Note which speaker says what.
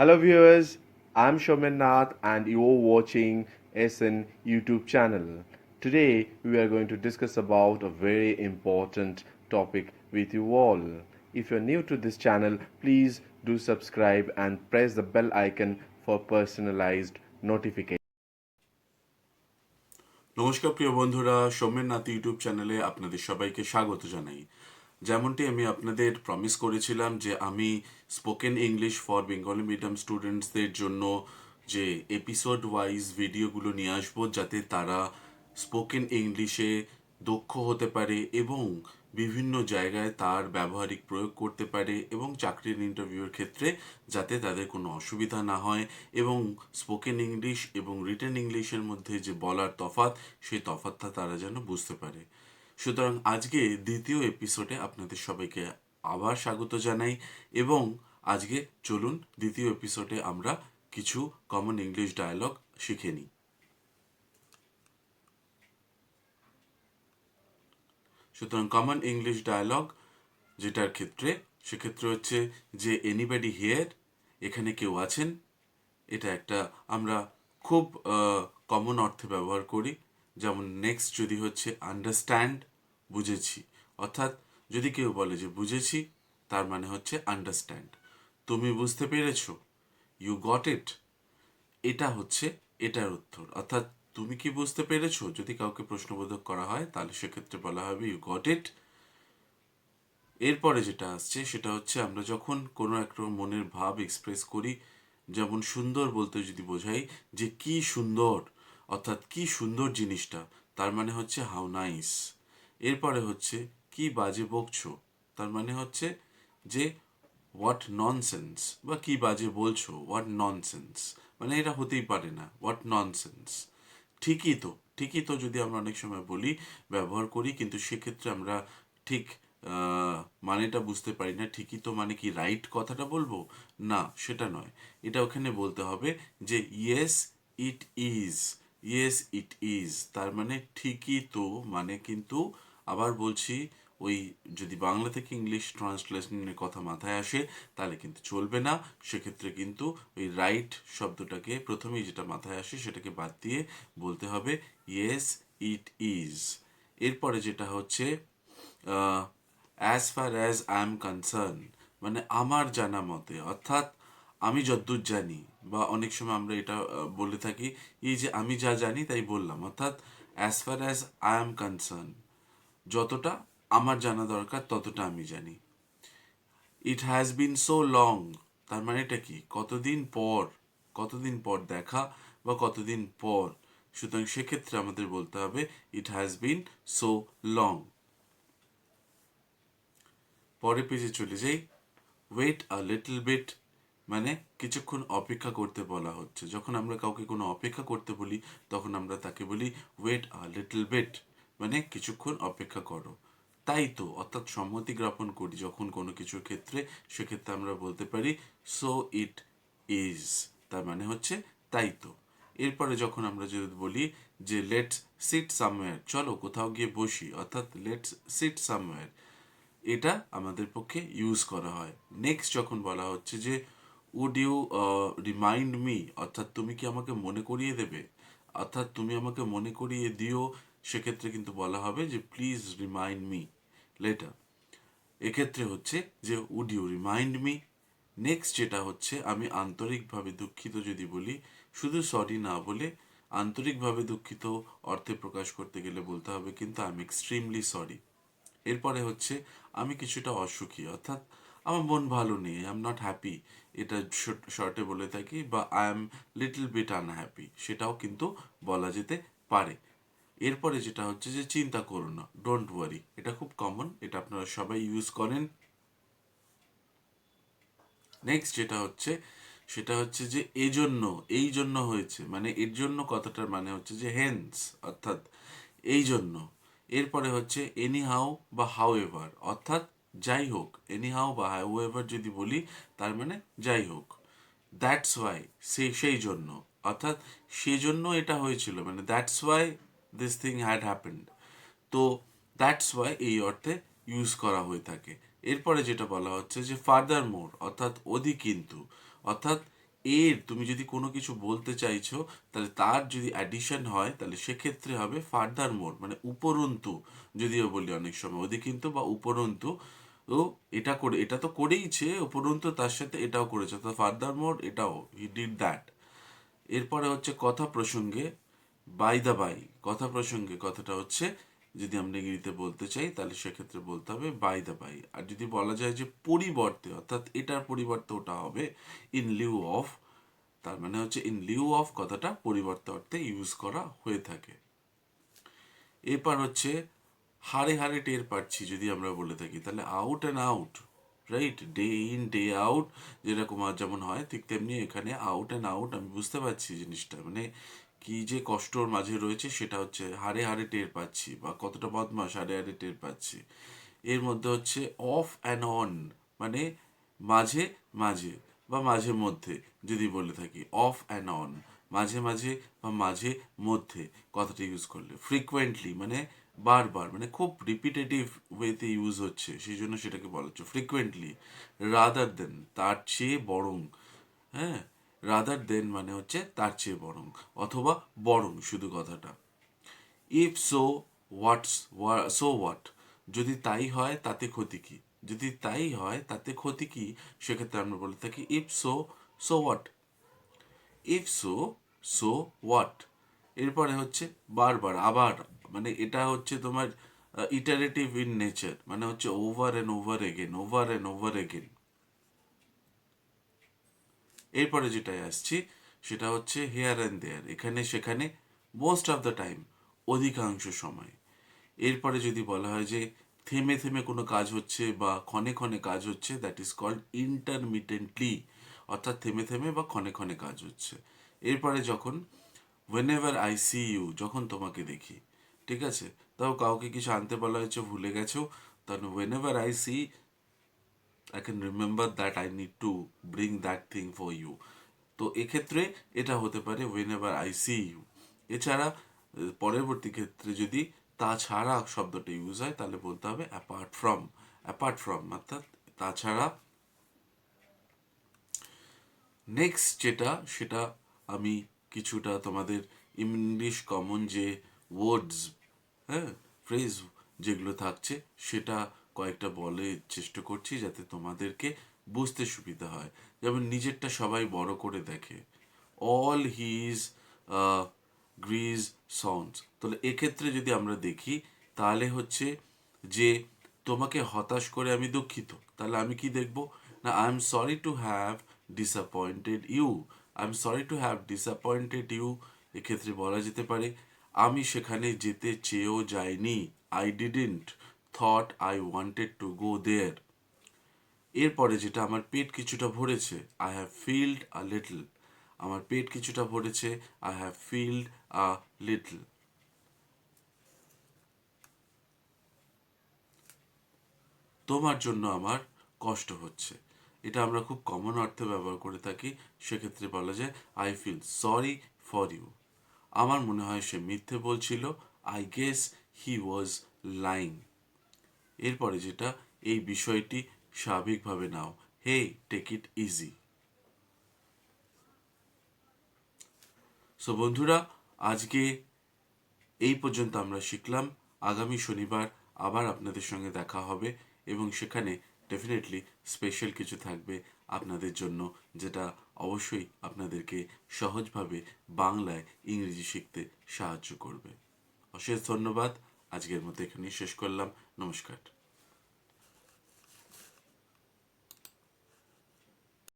Speaker 1: Hello viewers, I'm Shomen Nath and you're watching SN YouTube channel. Today we are going to discuss about a very important topic with you all. If you're new to this channel, please do subscribe and press the bell icon for personalized notification.
Speaker 2: নমস্কার প্রিয় বন্ধুরা, Soumen Nath YouTube চ্যানেলে আপনাদের সবাইকে স্বাগত জানাই। যেমনটি আমি আপনাদের প্রমিস করেছিলাম যে আমি spoken English for Bengali medium স্টুডেন্টসদের জন্য যে এপিসোড ওয়াইজ ভিডিওগুলো নিয়ে আসবো, যাতে তারা স্পোকেন ইংলিশে দক্ষ হতে পারে এবং বিভিন্ন জায়গায় তার ব্যবহারিক প্রয়োগ করতে পারে এবং চাকরির ইন্টারভিউয়ের ক্ষেত্রে যাতে তাদের কোনো অসুবিধা না হয় এবং স্পোকেন ইংলিশ এবং রিটেন ইংলিশের মধ্যে যে বলার তফাৎ, সেই তফাৎটা তারা যেন বুঝতে পারে। সুতরাং আজকে দ্বিতীয় এপিসোডে আপনাদের সবাইকে আবার স্বাগত জানাই এবং আজকে চলুন দ্বিতীয় এপিসোডে আমরা কিছু কমন ইংলিশ ডায়ালগ শিখে নিই। সুতরাং কমন ইংলিশ ডায়ালগ যেটার ক্ষেত্রে সেক্ষেত্রে হচ্ছে যে এনিবডি হিয়ার, এখানে কেউ আছেন। এটা একটা আমরা খুব কমন অর্থে ব্যবহার করি। যেমন নেক্সট যদি হচ্ছে আন্ডারস্ট্যান্ড, বুঝেছি। অর্থাৎ যদি কেউ বলে যে বুঝেছি, তার মানে হচ্ছে আন্ডারস্ট্যান্ড। তুমি বুঝতে পেরেছো, ইউ গট ইট। এটা হচ্ছে এটার উত্তর। অর্থাৎ তুমি কি বুঝতে পেরেছো, যদি কাউকে প্রশ্নবোধক করা হয় তাহলে সেক্ষেত্রে বলা হবে ইউ গট ইট। এরপরে যেটা আসছে সেটা হচ্ছে আমরা যখন কোনো একটা মনের ভাব এক্সপ্রেস করি, যেমন সুন্দর বলতে যদি বোঝাই যে কি সুন্দর, অর্থাৎ কি সুন্দর জিনিসটা, তার মানে হচ্ছে হাউ নাইস। এরপরে হচ্ছে কি বাজে বকছো, তার মানে হচ্ছে যে হোয়াট ননসেন্স, বা কি বাজে বলছো, হোয়াট ননসেন্স, মানে এটা হতেই পারে না, হোয়াট ননসেন্স। ঠিকই তো, ঠিকই তো যদি আমরা অনেক সময় বলি, ব্যবহার করি, কিন্তু সেক্ষেত্রে আমরা ঠিক মানেটা বুঝতে পারি না। ঠিকই তো মানে কি রাইট কথাটা বলবো? না, সেটা নয়। এটা ওখানে বলতে হবে যে yes it is, yes it is, তার মানে ঠিকই তো, মানে কিন্তু আবার বলছি, ওই যদি বাংলা থেকে ইংলিশ ট্রান্সলেশনের কথা মাথায় আসে তাহলে কিন্তু চলবে না। সেক্ষেত্রে কিন্তু ওই রাইট শব্দটাকে প্রথমেই যেটা মাথায় আসে সেটাকে বাদ দিয়ে বলতে হবে ইয়েস ইট ইজ। এরপরে যেটা হচ্ছে as far as I am concern, মানে আমার জানা মতে, অর্থাৎ আমি যতদূর জানি, বা অনেক সময় আমরা এটা বলে থাকি এই যে আমি যা জানি তাই বললাম, অর্থাৎ as far as I am concern, যতটা আমার জানা দরকার ততটা আমি জানি। It has been so long, তার মানে এটা কি কতদিন পর, কতদিন পর দেখা বা কতদিন পর। সুতরাং সেক্ষেত্রে আমাদের বলতে হবে it has been so long. পরের পেজে চলে যাই। ওয়েট আ লিটল বিট, মানে কিছুক্ষণ অপেক্ষা করতে বলা হচ্ছে। যখন আমরা কাউকে কোনো অপেক্ষা করতে বলি তখন আমরা তাকে বলি ওয়েট আ লিটল বিট, মানে কিছুক্ষণ অপেক্ষা করো। তাই তো, অর্থাৎ সম্মতি জ্ঞাপন করি যখন কোনো কিছুর ক্ষেত্রে, সেক্ষেত্রে আমরা বলতে পারি সো ইট ইজ, তার মানে হচ্ছে তাই তো। এরপরে যখন আমরা যদি বলি যে লেটস সিট সামওয়্যার, চলো কোথাও গিয়ে বসি, অর্থাৎ লেটস সিট সামওয়্যার, এটা আমাদের পক্ষে ইউজ করা হয়। নেক্সট যখন বলা হচ্ছে যে উড ইউ রিমাইন্ড মি, অর্থাৎ তুমি কি আমাকে মনে করিয়ে দেবে, অর্থাৎ তুমি আমাকে মনে করিয়ে দিও, সেক্ষেত্রে কিন্তু বলা হবে যে প্লিজ রিমাইন্ড মি লেটার। এক্ষেত্রে হচ্ছে যে would you remind me. Next যেটা হচ্ছে আমি আন্তরিকভাবে দুঃখিত যদি বলি, শুধু সরি না বলে আন্তরিকভাবে দুঃখিত অর্থে প্রকাশ করতে গেলে বলতে হবে কিন্তু আই এম এক্সট্রিমলি সরি। এরপরে হচ্ছে আমি কিছুটা অসুখী, অর্থাৎ আমার মন ভালো নেই, আই এম নট হ্যাপি, এটা শর্টে বলে থাকি, বা I am little bit unhappy, সেটাও কিন্তু বলা যেতে পারে। এরপরে যেটা হচ্ছে যে চিন্তা করো না, ডোন্ট ওয়ারি, এটা খুব কমন, এটা আপনারা সবাই ইউজ করেন। নেক্সট যেটা হচ্ছে সেটা হচ্ছে যে এজন্য, এই জন্য হয়েছে, মানে এর জন্য কথাটার মানে হচ্ছে যে হেন্স, অর্থাৎ এই জন্য। এরপরে হচ্ছে এনি হাউ বা হাউ এভার, অর্থাৎ যাই হোক, এনি হাউ বা হাউ এভার যদি বলি তার মানে যাই হোক। দ্যাটস ওয়াই, সেই জন্য, অর্থাৎ সেজন্য এটা হয়েছিল, মানে that's why this thing had happened. তো দ্যাটস ওয়াই এই অর্থে ইউজ করা হয়ে থাকে। এরপরে যেটা বলা হচ্ছে যে ফার্দার মোর, অর্থাৎ অধি কিন্তু, অর্থাৎ তুমি যদি কোনো কিছু বলতে চাইছো, তাহলে তার যদি অ্যাডিশন হয় তাহলে সেক্ষেত্রে হবে ফার্দার মোর, মানে উপরন্তু। যদিও বলি অনেক সময় ওদিকে কিন্তু বা উপরন্তু, ও এটা করে, এটা তো করেইছে, উপরন্তু তার সাথে এটাও করেছে, তো ফার্দার মোর এটাও, হি ডিড দ্যাট। এরপরে হচ্ছে কথা প্রসঙ্গে, বাই দা বাই। কথা প্রসঙ্গে কথাটা হচ্ছে, যদি আমরা ইংরেজিতে বলতে চাই তাহলে সেক্ষেত্রে বলতে হবে বাই দা বাই। আর যদি বলা যায় যে পরিবর্তে, অর্থাৎ এটার পরিবর্তে ওটা হবে ইন লিউ অফ, তার মানে হচ্ছে ইন লিউ অফ কথাটা পরিবর্তে অর্থে ইউজ করা হয়ে থাকে। এরপর হচ্ছে হাড়ে হাড়ে টের পাচ্ছি, যদি আমরা বলে থাকি তাহলে out and out, right? Day in day out যেরকম আর যেমন হয়, ঠিক তেমনি এখানে আউট অ্যান্ড আউট আমি বুঝতে পারছি জিনিসটা, মানে কি যে কষ্টর মাঝে রয়েছে সেটা হচ্ছে হাড়ে হাড়ে টের পাচ্ছি, বা কতটা বদমাস হাড়ে হাড়ে টের পাচ্ছি। এর মধ্যে হচ্ছে অফ অ্যান্ড অন, মানে মাঝে মাঝে বা মাঝে মধ্যে যদি বলে থাকি, অফ অ্যান্ড অন, মাঝে মাঝে বা মাঝে মধ্যে কথাটা ইউজ করলে। ফ্রিকুয়েন্টলি মানে বারবার, মানে খুব রিপিটেটিভ ওয়েতে ইউজ হচ্ছে, সেই জন্য সেটাকে বলা হচ্ছে ফ্রিকুয়েন্টলি। রাদার দেন তার চেয়ে বরং, হ্যাঁ, রাদার দেন মানে হচ্ছে তার চেয়ে বরং, অথবা বরং শুধু কথাটা। If so what's, so what, যদি তাই হয় তাতে ক্ষতি কি, যদি তাই হয় তাতে ক্ষতি কি, সেক্ষেত্রে আমরা বলে থাকি if so, so what. If so, so what. এরপরে হচ্ছে বারবার, আবার, মানে এটা হচ্ছে তোমার ইটারেটিভ ইন নেচার, মানে হচ্ছে over and over again, over and over again. এরপরে যেটাই আসছি সেটা হচ্ছে হেয়ার অ্যান্ড দেয়ার, এখানে সেখানে, মোস্ট অফ দ্য টাইম, অধিকাংশ সময়। এরপরে যদি বলা হয় যে থেমে থেমে কোনো কাজ হচ্ছে বা ক্ষণে ক্ষণে কাজ হচ্ছে, দ্যাট ইজ কল্ড ইন্টারমিটেন্টলি, অর্থাৎ থেমে থেমে বা ক্ষণে ক্ষণে কাজ হচ্ছে। এরপরে যখন whenever I see you, যখন তোমাকে দেখি, ঠিক আছে, তাও কাউকে কিছু আনতে বলা হয়েছে ভুলে গেছো, তখন whenever I see, I can remember that I need to bring that thing for you। তো এক্ষেত্রে এটা হতে পারে whenever I see you। এছাড়া পরবর্তী ক্ষেত্রে যদি তাছাড়া শব্দটা ইউজ হয় তাহলে বলতে হবে অ্যাপার্ট ফ্রম। অ্যাপার্ট ফ্রম অর্থাৎ তাছাড়া। নেক্সট যেটা, সেটা আমি কিছুটা তোমাদের ইংলিশ কমন যে ওয়ার্ডস, হ্যাঁ, ফ্রেজ যেগুলো থাকছে সেটা কয়েকটা বলে চেষ্টা করছি যাতে তোমাদেরকে বুঝতে সুবিধা হয়। যেমন নিজেরটা সবাই বড় করে দেখে, অল হিজ গ্রিজ সাউন্ডস। তাহলে এক্ষেত্রে যদি আমরা দেখি তাহলে হচ্ছে যে তোমাকে হতাশ করে আমি দুঃখিত, তাহলে আমি কি দেখব না, I am sorry to have disappointed you. I am sorry to have disappointed you. এক্ষেত্রে বলা যেতে পারে আমি সেখানে যেতে চেয়েও যাইনি, I didn't thought I wanted to go there. এরপরে যেটা, আমার পেট কিছুটা ভরেছে, I have filled a little. আমার পেট কিছুটা ভরেছে, I have filled a little. তোমার জন্য আমার কষ্ট হচ্ছে, এটা আমরা খুব কমন অর্থে ব্যবহার করে থাকি। সেক্ষেত্রে বলা যায় I feel sorry for you. আমার মনে হয় সে মিথ্যে বলছিল, I guess he was lying. এরপরে যেটা, এই বিষয়টি স্বাভাবিকভাবে নাও, hey take it easy. So বন্ধুরা, আজকে এই পর্যন্ত আমরা শিখলাম। আগামী শনিবার আবার আপনাদের সঙ্গে দেখা হবে, এবং সেখানে ডেফিনেটলি স্পেশাল কিছু থাকবে আপনাদের জন্য, যেটা অবশ্যই আপনাদেরকে সহজভাবে বাংলায় ইংরেজি শিখতে সাহায্য করবে। অশেষ ধন্যবাদ। আজকের মতো এখানেই শেষ করলাম। নমস্কার।